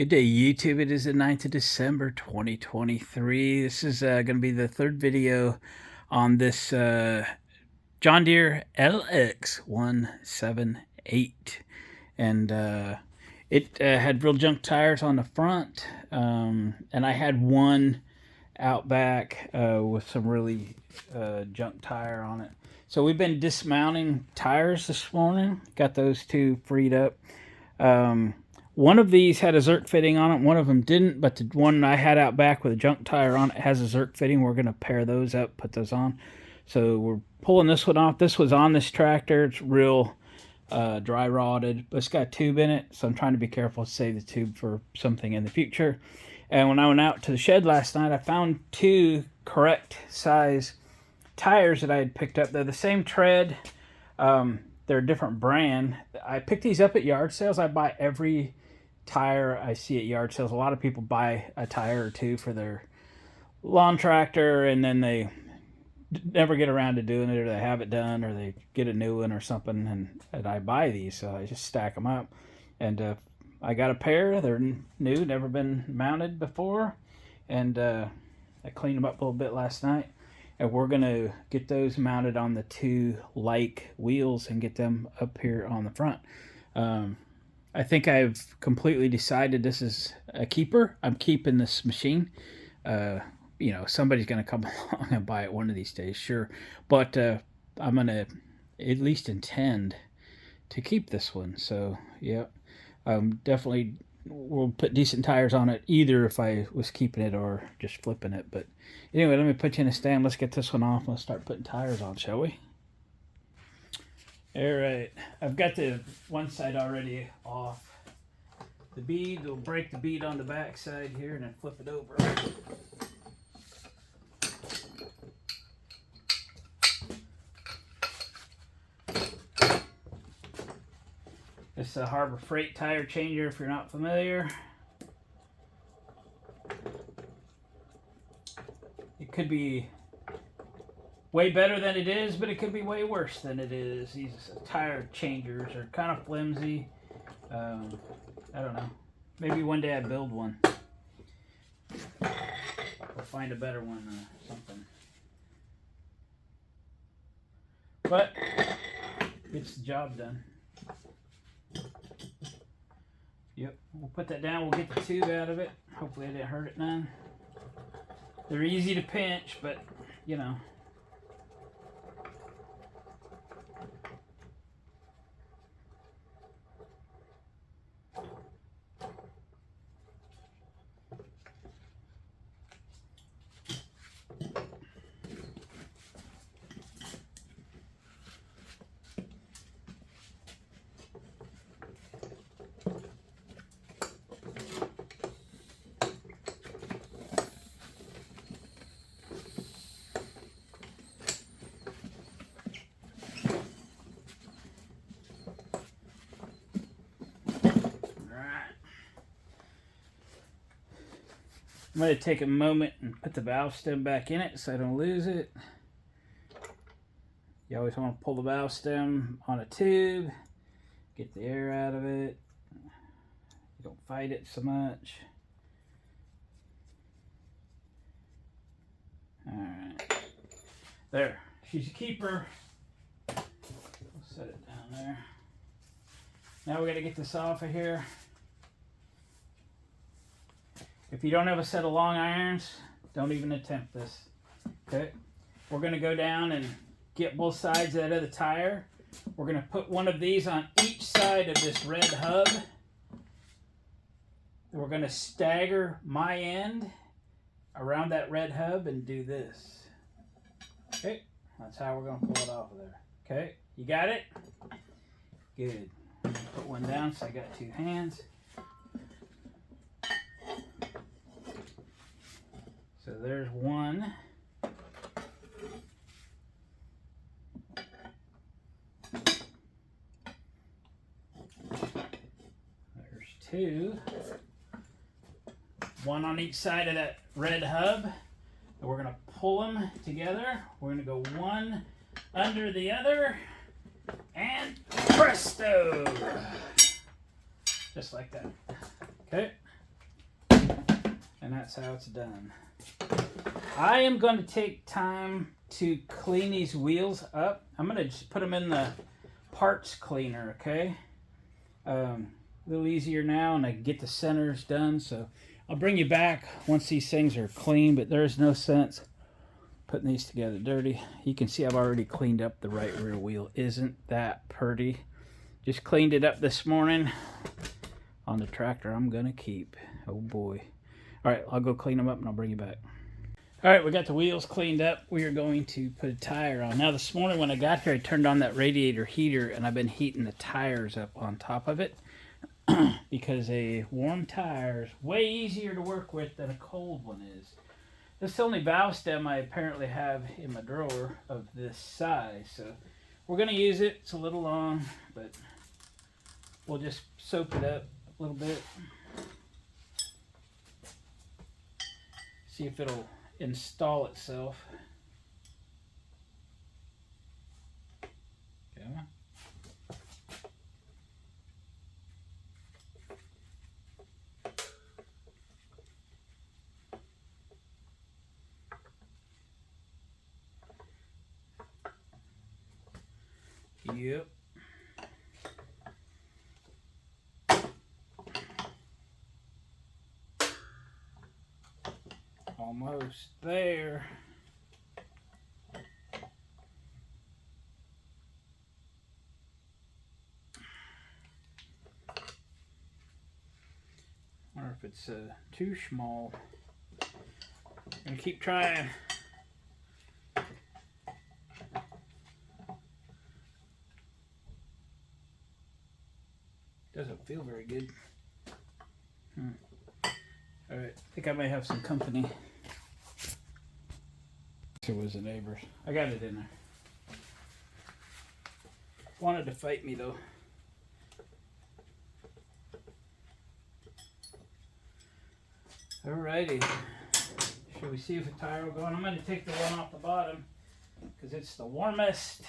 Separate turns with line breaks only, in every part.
Good day, YouTube. It is the 9th of December, 2023. This is going to be the third video on this John Deere LX178. And it had real junk tires on the front. And I had one out back with some really junk tire on it. So we've been dismounting tires this morning. Got those two freed up. One of these had a Zerk fitting on it. One of them didn't, but the one I had out back with a junk tire on it has a Zerk fitting. We're going to pair those up, put those on. So we're pulling this one off. This was on this tractor. It's real dry rotted, but it's got a tube in it. So I'm trying to be careful to save the tube for something in the future. And when I went out to the shed last night, I found two correct size tires that I had picked up. They're the same tread. They're a different brand. I picked these up at yard sales. I buy every tire I see at yard sales. A lot of people buy a tire or two for their lawn tractor, and then they never get around to doing it, or they have it done, or they get a new one or something, and I buy these, so I just stack them up. And I got a pair. They're new, never been mounted before, and I cleaned them up a little bit last night. And we're going to get those mounted on the two like wheels and get them up here on the front. I think I've completely decided this is a keeper. I'm keeping this machine. You know, somebody's going to come along and buy it one of these days, sure. But I'm going to at least intend to keep this one. So, yeah, definitely we'll put decent tires on it, either if I was keeping it or just flipping it. But anyway, let me put you in a stand. Let's get this one off. Let's start putting tires on, shall we? All right, I've got the one side already off. The bead, we'll break the bead on the back side here and then flip it over. This is a Harbor Freight tire changer if you're not familiar. It could be way better than it is, but it could be way worse than it is. These tire changers are kind of flimsy. I don't know. Maybe one day I build one. Or find a better one or something. But gets the job done. Yep, we'll put that down. We'll get the tube out of it. Hopefully I didn't hurt it none. They're easy to pinch, but you know. I'm going to take a moment and put the valve stem back in it so I don't lose it. You always want to pull the valve stem on a tube, get the air out of it. You don't fight it so much. Alright. There. She's a keeper. We'll set it down there. Now we got to get this off of here. If you don't have a set of long irons, don't even attempt this. Okay, we're going to go down and get both sides out of the tire. We're going to put one of these on each side of this red hub. We're going to stagger my end around that red hub and do this. Okay, that's how we're going to pull it off of there. Okay, you got it? Good. Put one down so I got two hands. So there's one. There's two. One on each side of that red hub. And we're going to pull them together. We're going to go one under the other. And presto! Just like that. Okay. And that's how it's done. I am going to take time to clean these wheels up. I'm going to just put them in the parts cleaner, okay? A little easier now, and I can get the centers done. So I'll bring you back once these things are clean, but there's no sense putting these together dirty. You can see I've already cleaned up the right rear wheel. Isn't that pretty? Just cleaned it up this morning on the tractor I'm going to keep. Oh boy. All right, I'll go clean them up and I'll bring you back. All right, we got the wheels cleaned up. We are going to put a tire on. Now this morning when I got here, I turned on that radiator heater and I've been heating the tires up on top of it because a warm tire is way easier to work with than a cold one is. This is the only valve stem I apparently have in my drawer of this size. So we're gonna use it. It's a little long, but we'll just soak it up a little bit. See if it'll install itself. Come on. Yep. Almost there. Or if it's too small. I'm gonna keep trying. Doesn't feel very good. All right, I think I may have some company. It was the neighbors. I got it in there. Wanted to fight me though. Alrighty. Should we see if the tire will go on? I'm going to take the one off the bottom because it's the warmest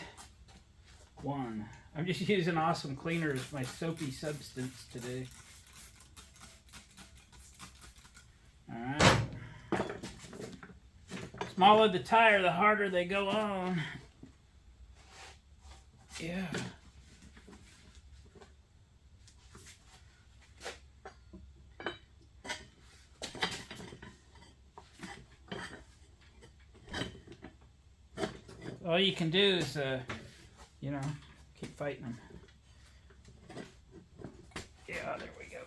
one. I'm just using Awesome Cleaner as my soapy substance today. Alright. Smaller the tire, the harder they go on. Yeah. All you can do is, you know, keep fighting them. Yeah, there we go.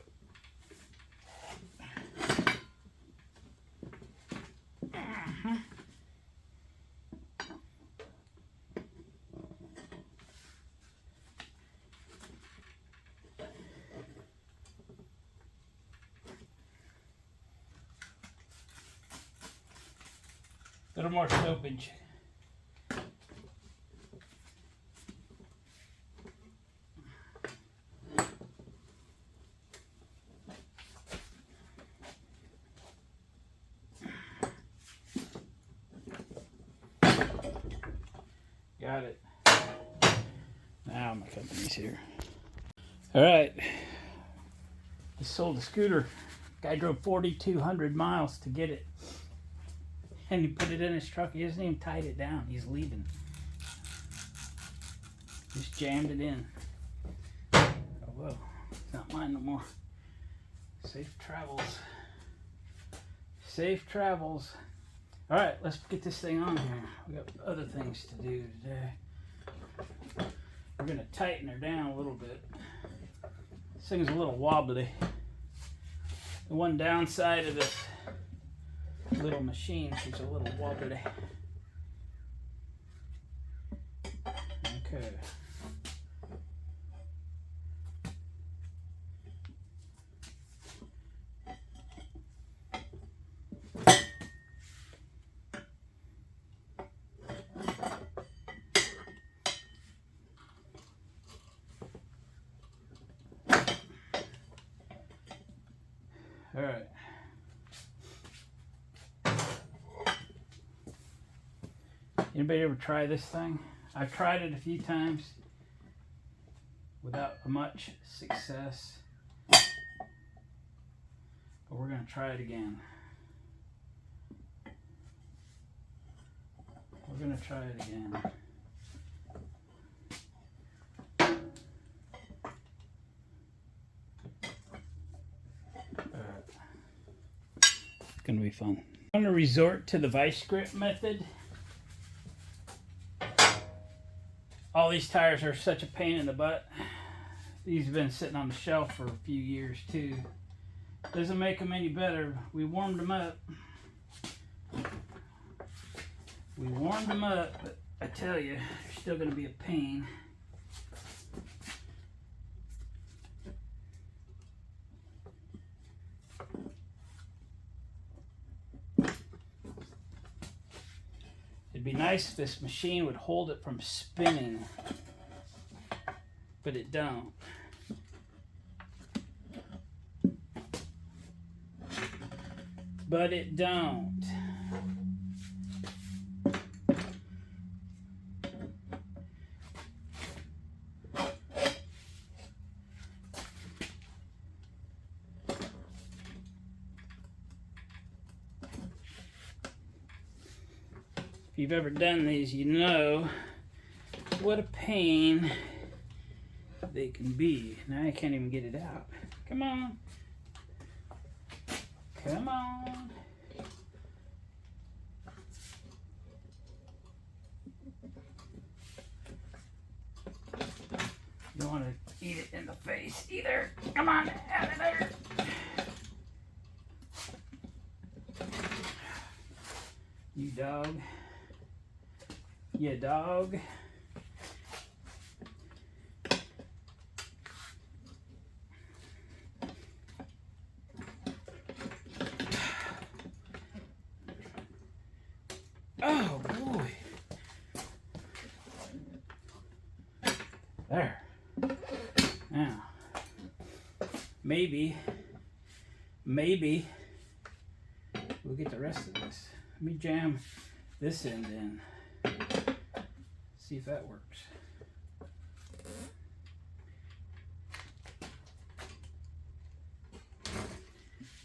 A little more soapage. Got it. Now my company's here. All right. Just sold a scooter. Guy drove 4,200 miles to get it. And he put it in his truck. He hasn't even tied it down. He's leaving. Just jammed it in. Oh well, it's not mine no more. Safe travels. Safe travels. All right, let's get this thing on here. We got other things to do today. We're gonna tighten her down a little bit. This thing's a little wobbly. The one downside of this little machine, she's a little wobbly. Okay. All right. Anybody ever try this thing? I've tried it a few times without much success. But we're going to try it again. we're gonna try it again. It's gonna be fun. I'm gonna resort to the vice grip method. All these tires are such a pain in the butt. These have been sitting on the shelf for a few years too. Doesn't make them any better. We warmed them up. But I tell you, they're still gonna be a pain. It'd be nice if this machine would hold it from spinning, but it don't. But it don't. If you've ever done these, you know what a pain they can be. Now I can't even get it out. Come on. Come on. You don't want to eat it in the face either. Come on, out of there. You dog. You dog. Oh boy. There. Now, maybe we'll get the rest of this. Let me jam this end in. See if that works.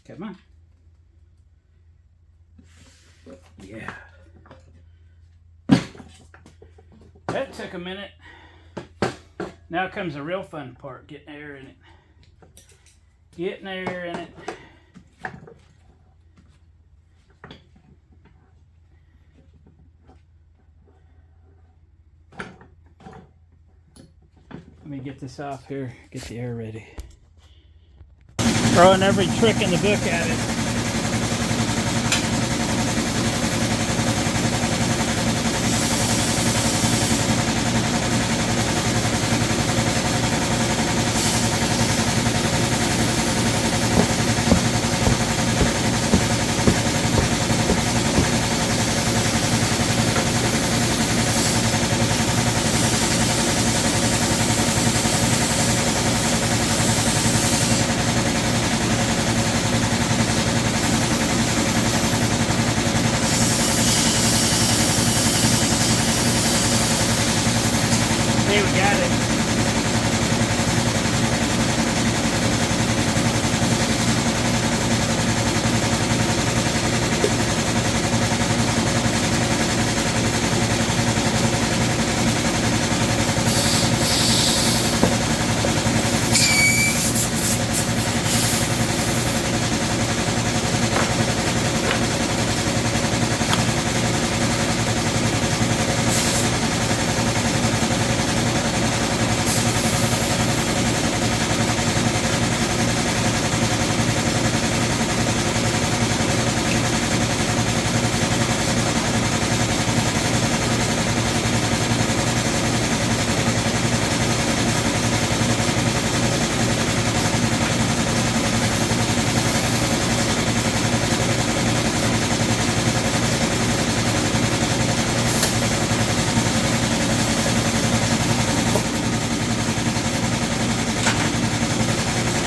Come on. Yeah. That took a minute. Now comes the real fun part, getting air in it. Getting air in it. Let me get this off here, get the air ready. Throwing every trick in the book at it. Hey, we got it.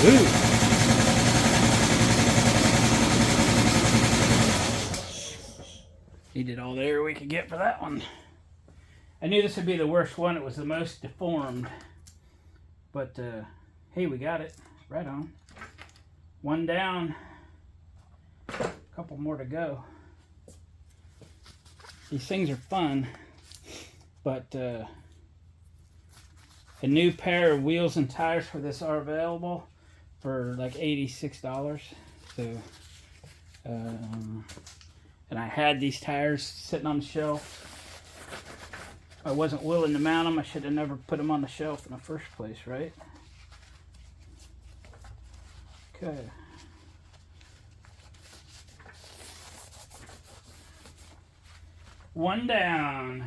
Ooh. Needed all the air we could get for that one. I knew this would be the worst one. It was the most deformed. But, hey, we got it. Right on. One down. A couple more to go. These things are fun, but a new pair of wheels and tires for this are available for like $86. So, and I had these tires sitting on the shelf. I wasn't willing to mount them. I should have never put them on the shelf in the first place, right? Okay. One down.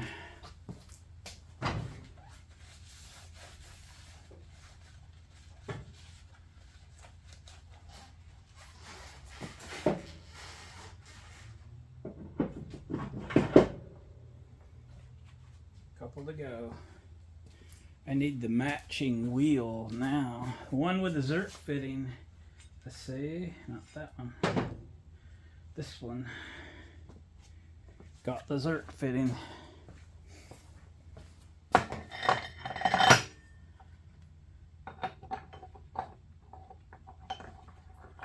Couple to go. I need the matching wheel now. One with the Zerk fitting. Let's see, not that one. This one. Got the Zerk fitting.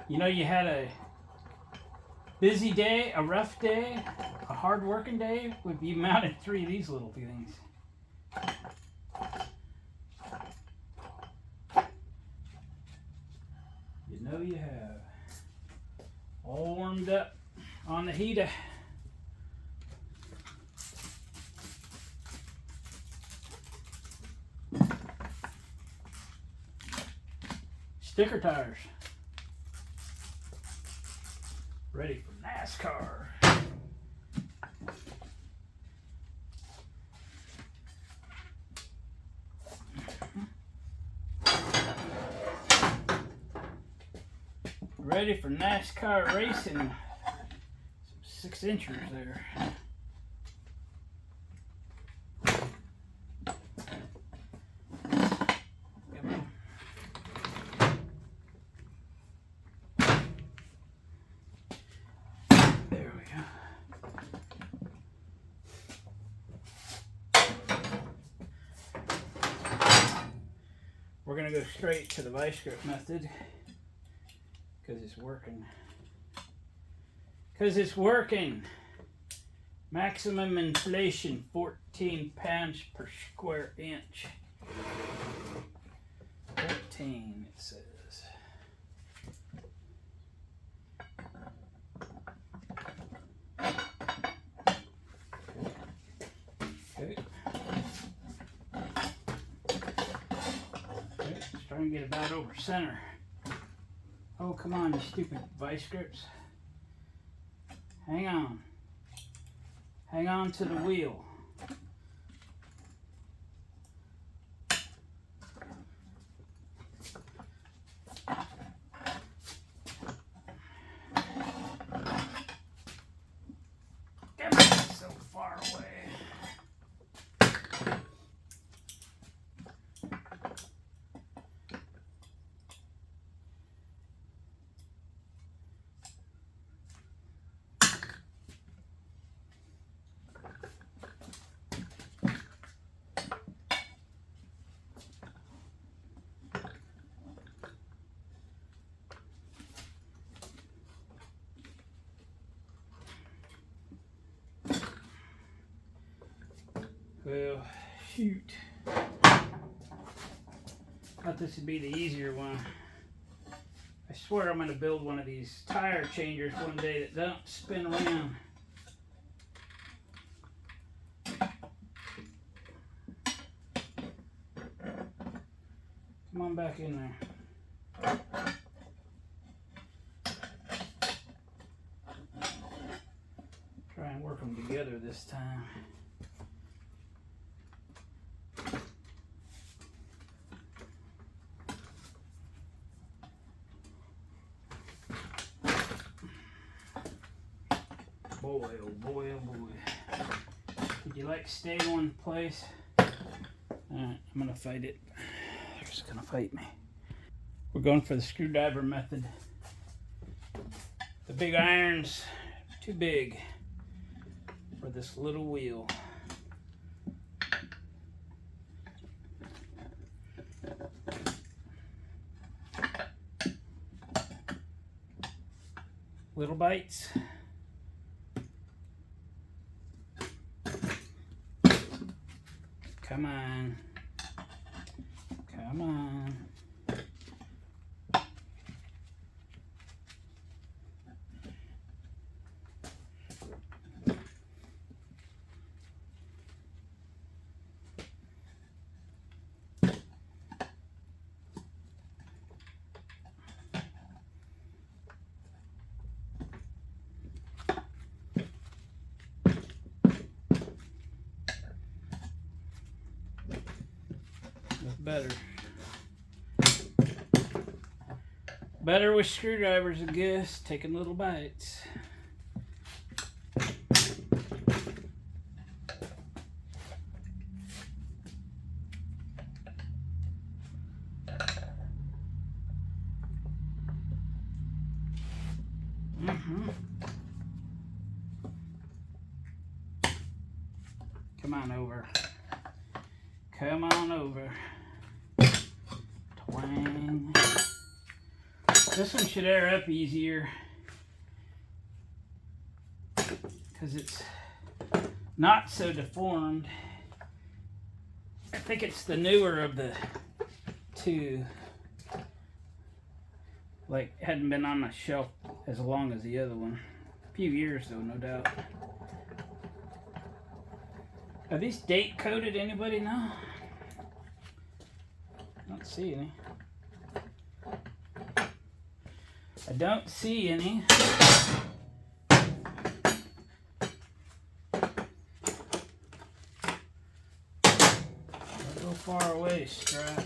You know, you had a busy day, a rough day, a hard working day, would be mounted 3 of these little things. You know you have. All warmed up on the heater. Sticker tires. Ready for NASCAR. Ready for NASCAR racing. Some 6-inchers there. We're going to go straight to the vice grip method because it's working. Because it's working. Maximum inflation, 14 pounds per square inch. 14, it says. Okay. Try and get about over center. Oh, come on, you stupid vice grips. Hang on. Hang on to the wheel. Get me so far away. Well, shoot. Thought this would be the easier one. I swear I'm going to build one of these tire changers one day that don't spin around. Come on back in there. Try and work them together this time. Boy, oh boy, oh boy. Would you like to stay in one place? I'm gonna fight it. They're just gonna fight me. We're going for the screwdriver method. The big iron's too big for this little wheel. Little bites. Come on. Come on. Better. Better with screwdrivers, I guess, taking little bites. Come on over. Come on over. Twang. This one should air up easier because it's not so deformed. I think it's the newer of the two. Like, hadn't been on the shelf as long as the other one. A few years though, no doubt. Are these date coded? Anybody know? I don't see any. I don't see any. A little far away, strap.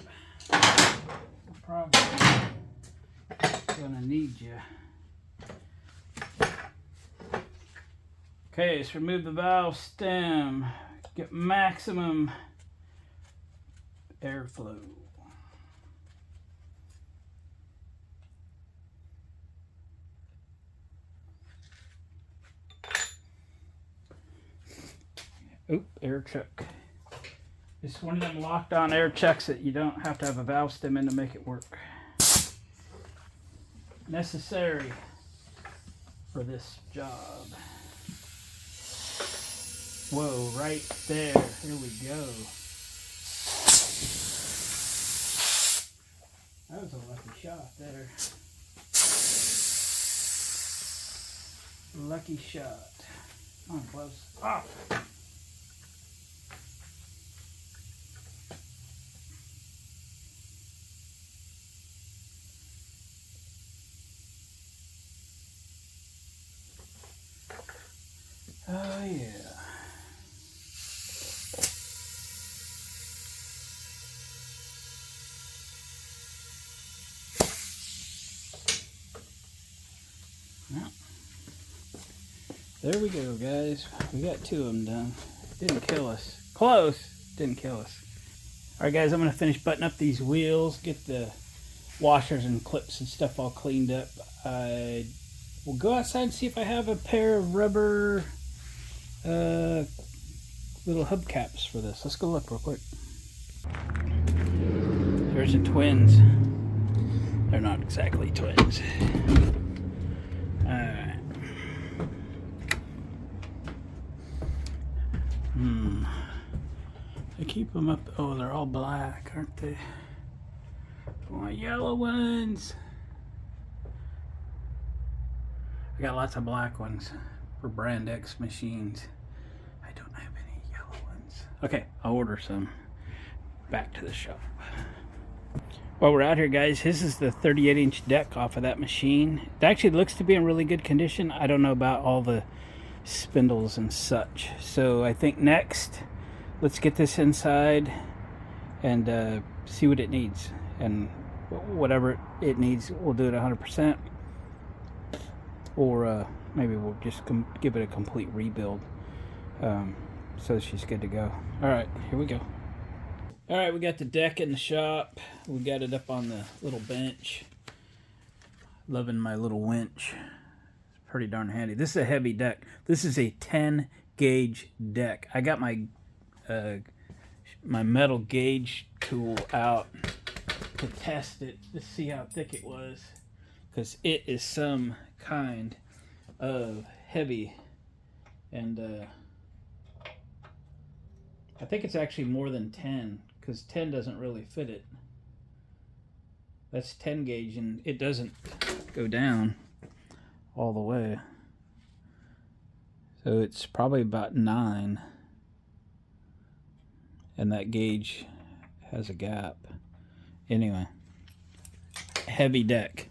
Probably gonna need you. Okay, let's remove the valve stem. Get maximum airflow. Oop, air chuck. It's one of them locked on air chucks that you don't have to have a valve stem in to make it work. Necessary for this job. Whoa, right there. Here we go. That was a lucky shot there. Lucky shot. Come on, close. Ah! Oh yeah. Well, there we go, guys. We got two of them done. Didn't kill us. Close. Didn't kill us. Alright guys, I'm going to finish buttoning up these wheels, get the washers and clips and stuff all cleaned up. I will go outside and see if I have a pair of rubber little hubcaps for this. Let's go look real quick. There's the twins. They're not exactly twins. Alright. They keep them up. Oh, they're all black, aren't they? I want yellow ones. I got lots of black ones for Brand X machines. I don't have any yellow ones. Okay, I'll order some. Back to the shop. While we're out here, guys, this is the 38-inch deck off of that machine. It actually looks to be in really good condition. I don't know about all the spindles and such. So I think next, let's get this inside and see what it needs. And whatever it needs, we'll do it 100%. Or maybe we'll just give it a complete rebuild. So she's good to go. All right, here we go. All right, we got the deck in the shop. We got it up on the little bench. Loving my little winch. It's pretty darn handy. This is a heavy deck. This is a 10 gauge deck. I got my my metal gauge tool out to test it to see how thick it was, because it is some kind of heavy. And I think it's actually more than 10 because 10 doesn't really fit it. That's 10 gauge and it doesn't go down all the way. So it's probably about 9. And that gauge has a gap. Anyway, heavy deck.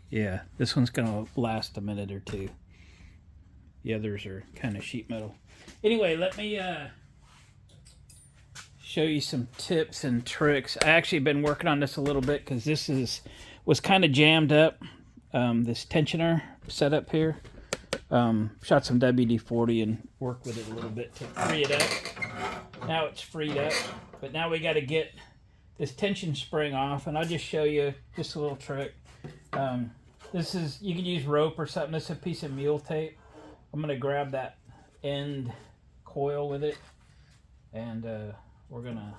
Yeah, this one's gonna last a minute or two. The others are kind of sheet metal. Anyway, let me show you some tips and tricks. I actually been working on this a little bit because this was kind of jammed up. This tensioner setup here. Shot some WD-40 and worked with it a little bit to free it up. Now it's freed up, but now we got to get this tension spring off, and I'll just show you just a little trick. This is, you can use rope or something. This is a piece of mule tape. I'm going to grab that end coil with it, and we're going to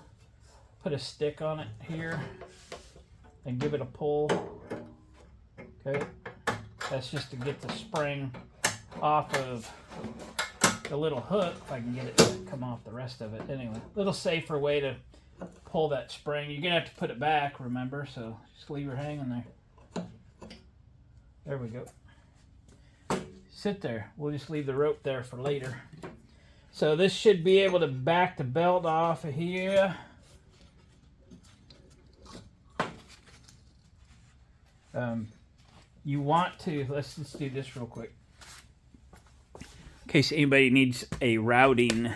put a stick on it here and give it a pull. Okay, that's just to get the spring off of the little hook, if I can get it to come off the rest of it. Anyway, a little safer way to pull that spring. You're going to have to put it back, remember, so just leave her hanging there. There we go. Sit there. We'll just leave the rope there for later. So this should be able to back the belt off of here. You want to, let's just do this real quick. In case anybody needs a routing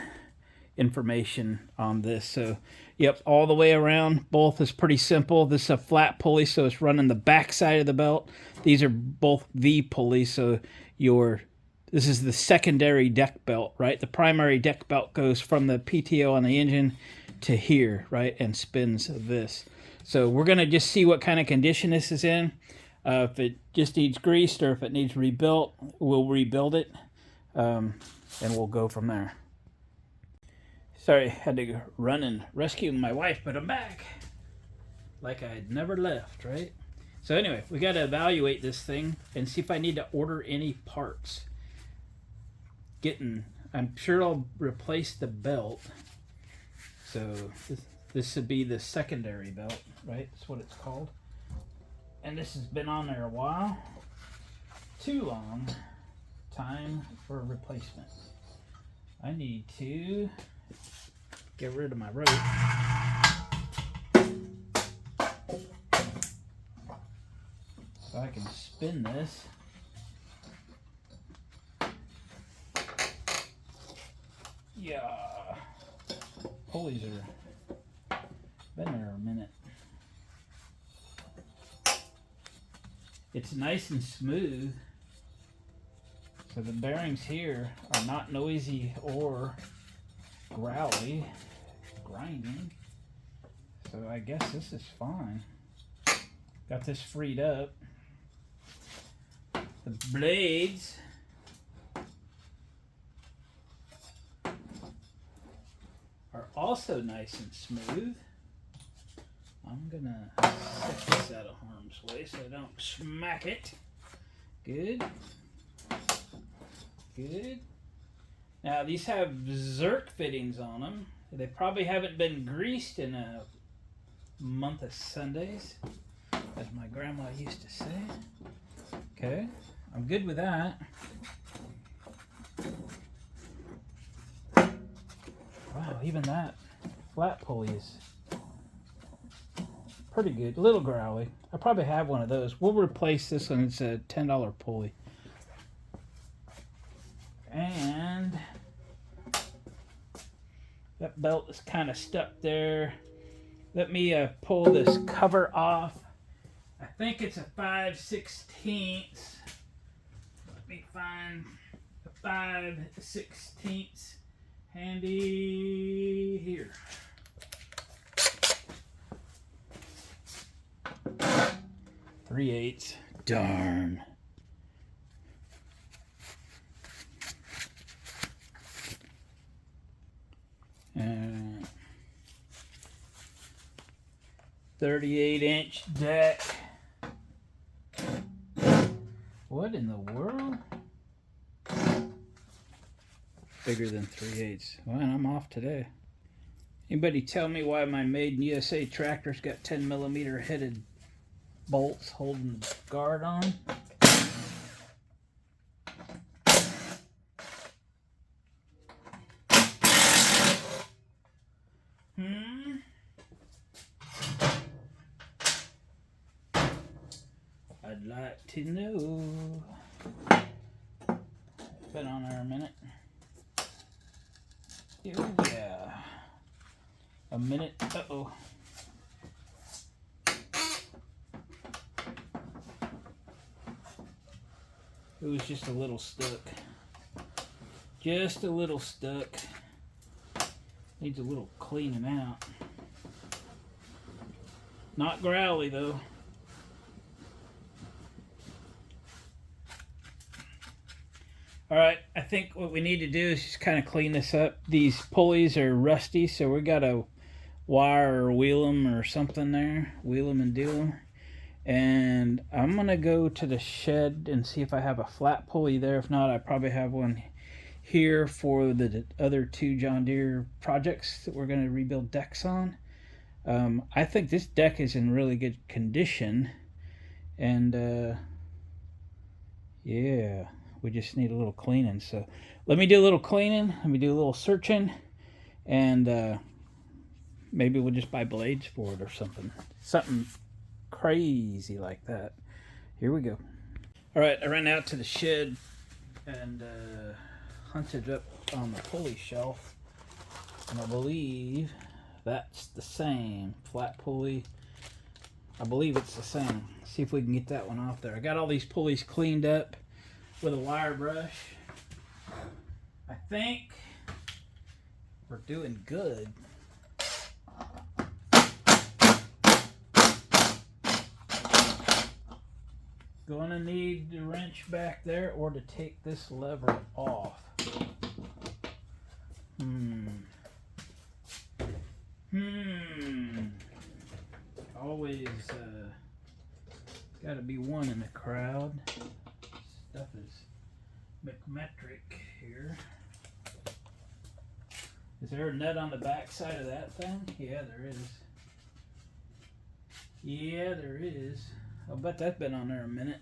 information on this. So, yep, all the way around. Both is pretty simple. This is a flat pulley, so it's running the back side of the belt. These are both V pulleys, so this is the secondary deck belt, right? The primary deck belt goes from the PTO on the engine to here, right, and spins this. So we're going to just see what kind of condition this is in. If it just needs greased or if it needs rebuilt, we'll rebuild it, and we'll go from there. Sorry, I had to run and rescue my wife, but I'm back like I had never left, right? So anyway, we got to evaluate this thing and see if I need to order any parts. I'm sure I'll replace the belt. So this would be the secondary belt, right? That's what it's called. And this has been on there a while. Too long. Time for a replacement. I need to get rid of my rope. So I can spin this. Yeah. Pulleys are been there a minute. It's nice and smooth. So the bearings here are not noisy or growly, grinding. So I guess this is fine. Got this freed up. The blades are also nice and smooth. I'm gonna set this out of harm's way so I don't smack it. Good. Good. Now these have Zerk fittings on them. They probably haven't been greased in a month of Sundays, as my grandma used to say. Okay, I'm good with that. Wow, even that flat pulley is pretty good. A little growly. I probably have one of those. We'll replace this one. It's a $10 pulley. And that belt is kind of stuck there. Let me pull this cover off. I think it's a 5/16. Let me find a 5/16 handy here. 3/8. Darn. And 38-inch deck. What in the world? Bigger than 3/8. Well, I'm off today. Anybody tell me why my Made in USA tractor's got 10mm headed bolts holding the guard on? I'd like to know. Been on there a minute. Oh yeah. A minute. Uh-oh. It was just a little stuck. Just a little stuck. Needs a little cleaning out. Not growly though. Alright, I think what we need to do is just kind of clean this up. These pulleys are rusty, so we got to wire or wheel them or something there. Wheel them and deal them. And I'm going to go to the shed and see if I have a flat pulley there. If not, I probably have one here for the other two John Deere projects that we're going to rebuild decks on. I think this deck is in really good condition. And yeah, we just need a little cleaning. So let me do a little cleaning. Let me do a little searching. And maybe we'll just buy blades for it or something. Something crazy like that. Here we go. All right, I ran out to the shed and hunted up on the pulley shelf, and I believe that's the same flat pulley. I believe it's the same. See if we can get that one off there. I got all these pulleys cleaned up with a wire brush. I think we're doing good. Gonna need the wrench back there or to take this lever off. Always gotta be one in the crowd. Stuff is McMetric here. Is there a nut on the back side of that thing? Yeah, there is. Yeah, there is. I'll bet that's been on there a minute.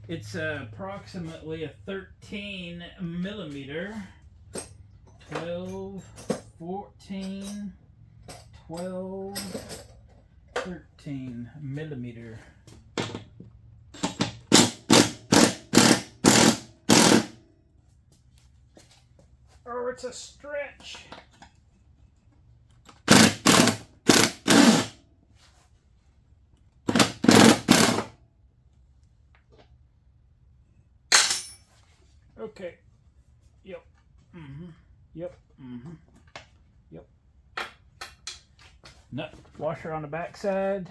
It's approximately a 13mm, 12, 14, 12, 13mm. Oh, it's a stretch. Okay. Yep. Yep. Yep. Nut washer on the back side.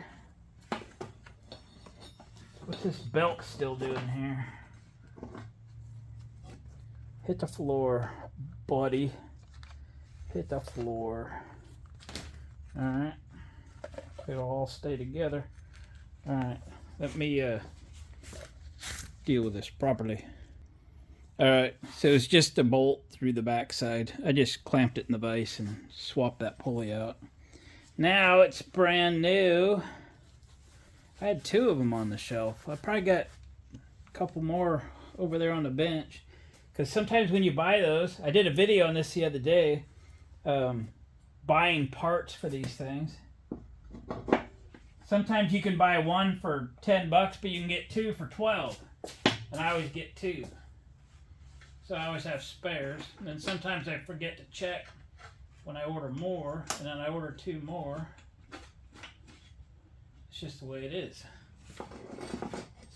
What's this belt still doing here? Hit the floor, buddy. Hit the floor. Alright. It'll all stay together. Alright. Let me deal with this properly. Alright, so it's just a bolt through the backside. I just clamped it in the vise and swapped that pulley out. Now it's brand new. I had two of them on the shelf. I probably got a couple more over there on the bench. Because sometimes when you buy those, I did a video on this the other day, buying parts for these things. Sometimes you can buy one for 10 bucks, but you can get two for 12. And I always get two. So I always have spares. And then sometimes I forget to check when I order more, and then I order two more. It's just the way it is.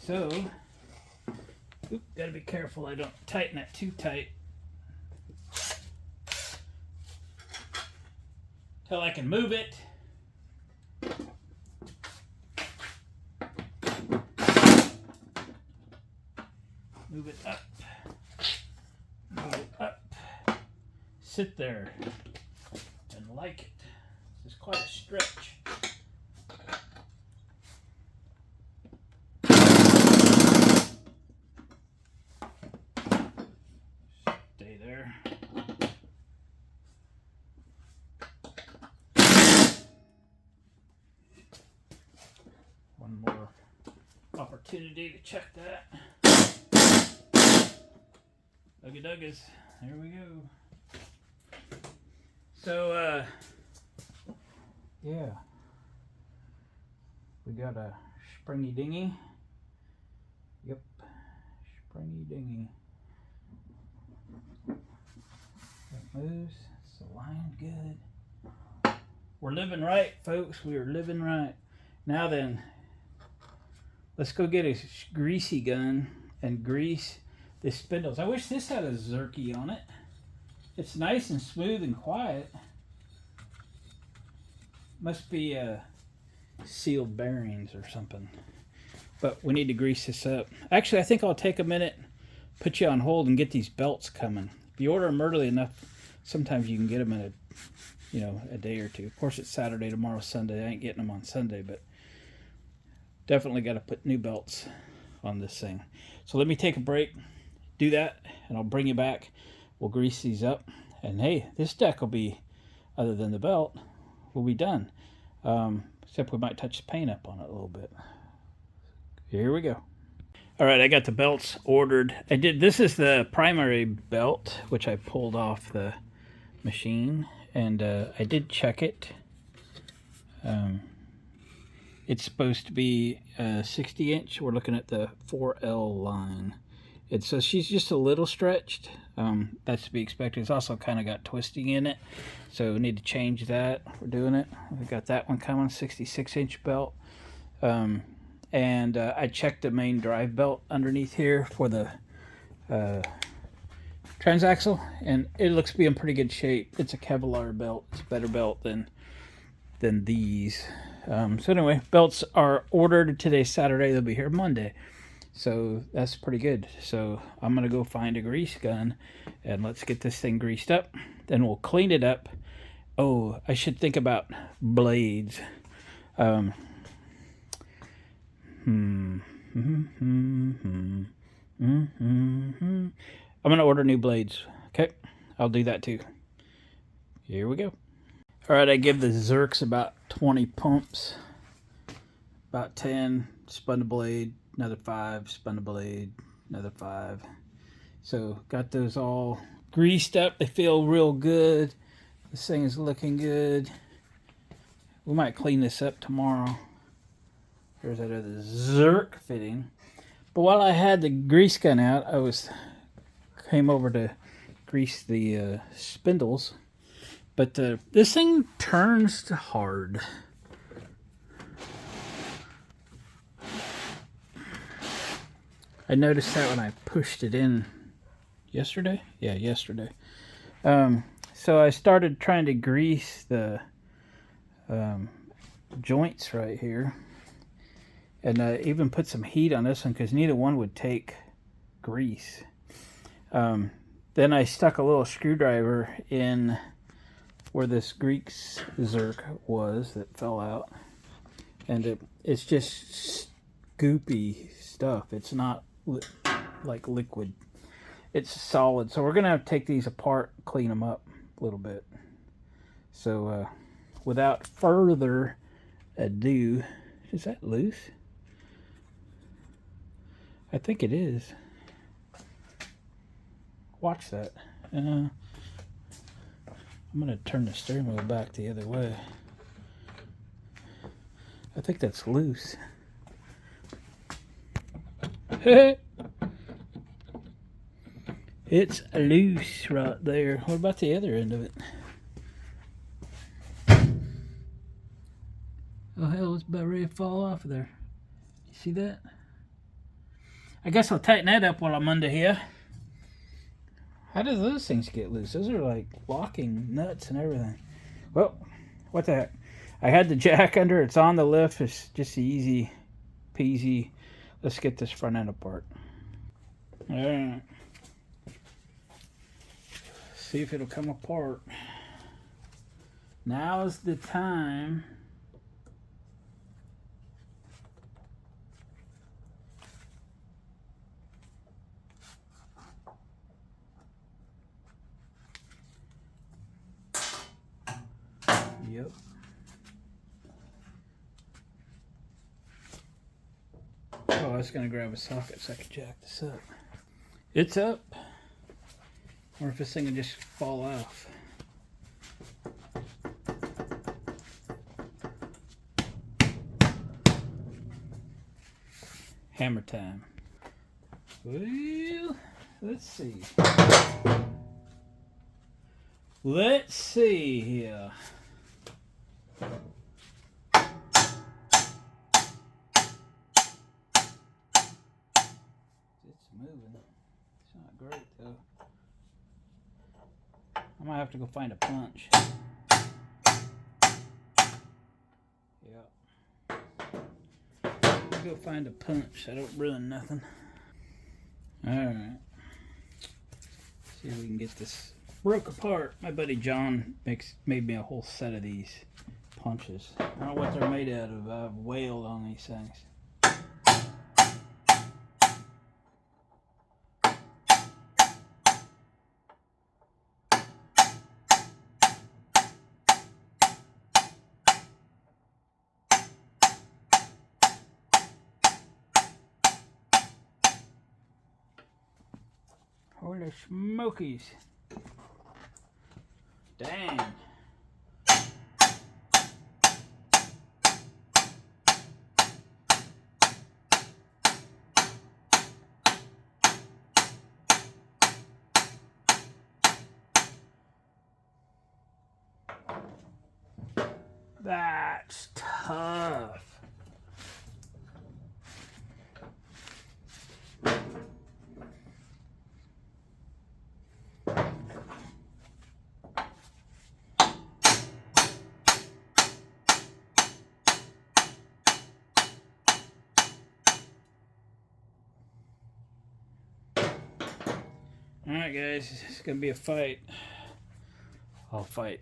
So, gotta be careful I don't tighten it too tight. Till I can move it. Move it up. Move it up. Sit there and like it. This is quite a stretch. Stay there. opportunity to check that. Ugga duggas. There we go. So, yeah. We got a springy dinghy. Yep. Springy dinghy. That moves. It's aligned good. We're living right, folks. We are living right. Now then, let's go get a greasy gun and grease the spindles. I wish this had a zerky on it. It's nice and smooth and quiet. Must be sealed bearings or something. But we need to grease this up. Actually, I think I'll take a minute, put you on hold, and get these belts coming. If you order them early enough, sometimes you can get them in a day or two. Of course, it's Saturday, tomorrow's Sunday. I ain't getting them on Sunday, but definitely got to put new belts on this thing. So let me take a break, do that, and I'll bring you back. We'll grease these up, and hey, this deck will be, other than the belt, will be done. Except we might touch the paint up on it a little bit. Here we go. All right, I got the belts ordered. This is the primary belt, which I pulled off the machine, and I did check it. It's supposed to be 60 inch. We're looking at the 4L line. So she's just a little stretched. That's to be expected. It's also kind of got twisting in it, so we need to change that. We're doing it. We got that one coming, 66 inch belt. And I checked the main drive belt underneath here for the transaxle, and it looks to be in pretty good shape. It's a Kevlar belt. It's a better belt than these. So anyway, belts are ordered. Today's Saturday. They'll be here Monday. So that's pretty good. So I'm going to go find a grease gun, and let's get this thing greased up. Then we'll clean it up. Oh, I should think about blades. I'm going to order new blades. Okay, I'll do that too. Here we go. All right, I give the Zerks about 20 pumps. About 10, spun the blade, another 5, spun the blade, another 5. So got those all greased up. They feel real good. This thing is looking good. We might clean this up tomorrow. There's that other Zerk fitting. But while I had the grease gun out, came over to grease the spindles. But this thing turns hard. I noticed that when I pushed it in yesterday. Yeah, yesterday. So I started trying to grease the joints right here. And even put some heat on this one because neither one would take grease. Then I stuck a little screwdriver in where this Greek's Zerk was that fell out. And it's just goopy stuff. It's not like liquid. It's solid. So we're going to have to take these apart, clean them up a little bit. So without further ado, is that loose? I think it is. Watch that. I'm going to turn the steering wheel back the other way. I think that's loose. It's loose right there. What about the other end of it? Oh hell, it's about ready to fall off of there. You see that? I guess I'll tighten that up while I'm under here. How do those things get loose? Those are like locking nuts and everything. Well, what the heck? I had the jack under. It's on the lift. It's just easy peasy. Let's get this front end apart. All right. See if it'll come apart. Now's the time. Yep. Oh, was going to grab a socket so I could jack this up. It's up. Or if this thing would just fall off. Hammer time. Well, let's see. Let's see here. It's moving. It's not great though. I might have to go find a punch. Yeah. Go find a punch. I don't ruin nothing. Alright. See if we can get this broke apart. My buddy John made me a whole set of these punches. I don't know what they're made out of. I've wailed on these things. Holy smokies. Dang. That's tough. Alright guys, it's gonna be a fight. I'll fight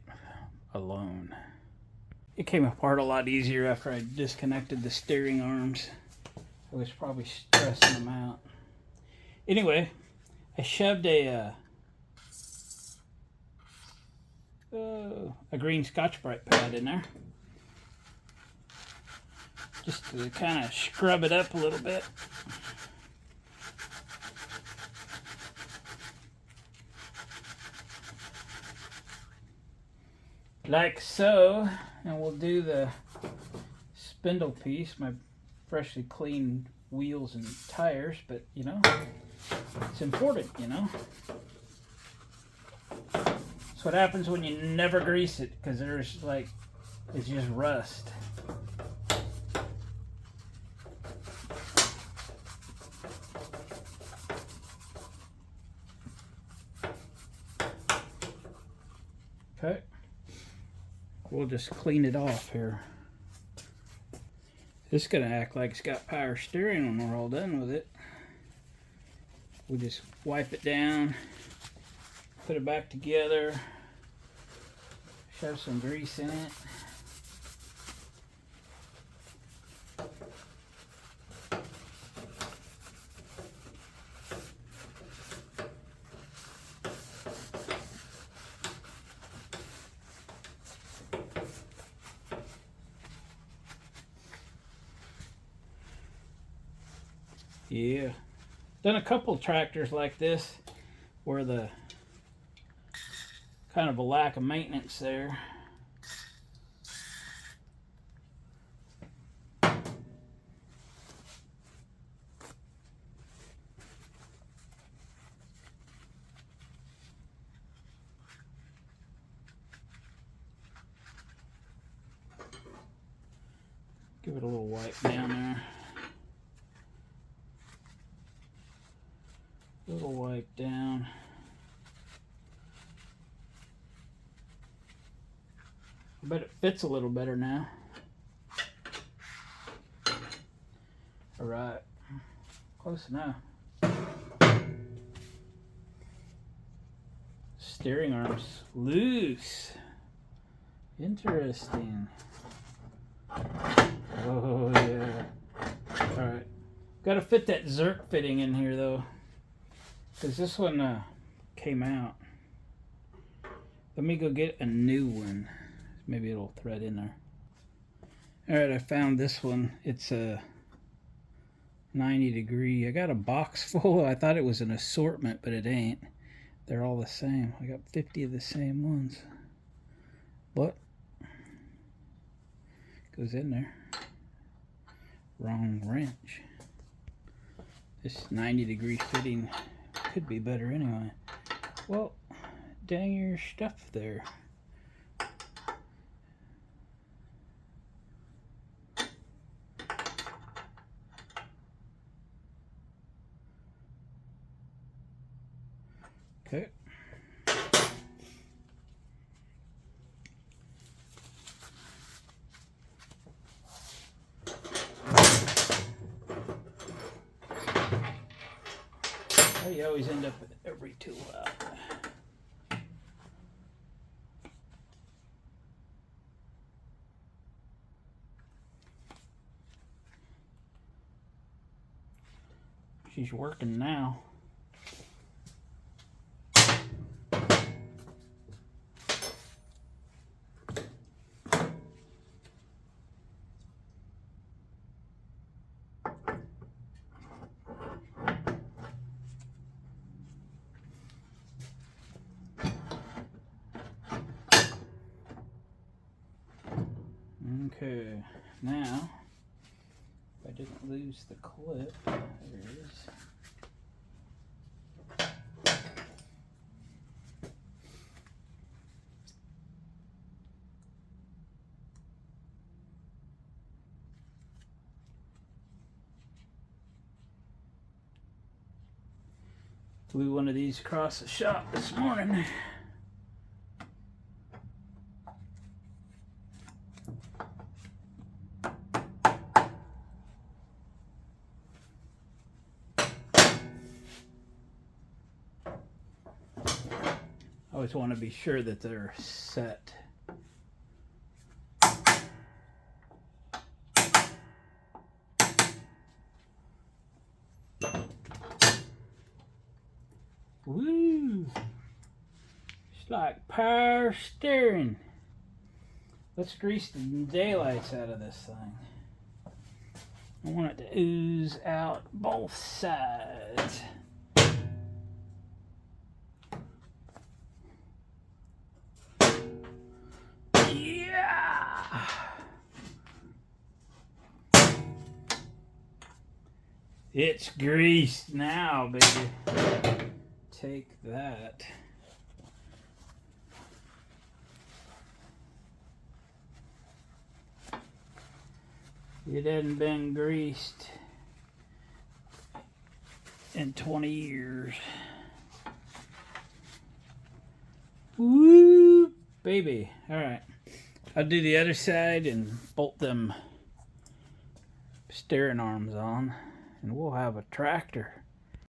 alone. It came apart a lot easier after I disconnected the steering arms. I was probably stressing them out. Anyway, I shoved a green Scotch-Brite pad in there. Just to kind of scrub it up a little bit. Like so, and we'll do the spindle piece, my freshly cleaned wheels and tires, but you know, it's important, you know. That's what happens when you never grease it, because there's like, it's just rust. Okay. We'll just clean it off here. This is going to act like it's got power steering when we're all done with it. We'll just wipe it down, put it back together, shove some grease in it. Yeah, done a couple tractors like this where the kind of a lack of maintenance there. Give it a little wipe down there. Little wipe down. I bet it fits a little better now. All right, close enough. Steering arms loose. Interesting. Oh yeah. All right, got to fit that Zerk fitting in here though, because this one came out. Let me go get a new one. Maybe it'll thread in there. All right, I found this one. It's a 90 degree. I got a box full. I thought it was an assortment, but it ain't. They're all the same. I got 50 of the same ones. What? Goes in there. Wrong wrench. This 90 degree fitting could be better anyway. Well, dang your stuff there. Okay. Oh, you always end up with every tool out. She's working now. Okay, now, if I didn't lose the clip, there it is. Flew one of these across the shop this morning. I always want to be sure that they're set. Woo! It's like power steering. Let's grease the daylights out of this thing. I want it to ooze out both sides. Yeah! It's greased now, baby. Take that. It hadn't been greased in 20 years. Woo, baby. All right. I'll do the other side and bolt them steering arms on, and we'll have a tractor.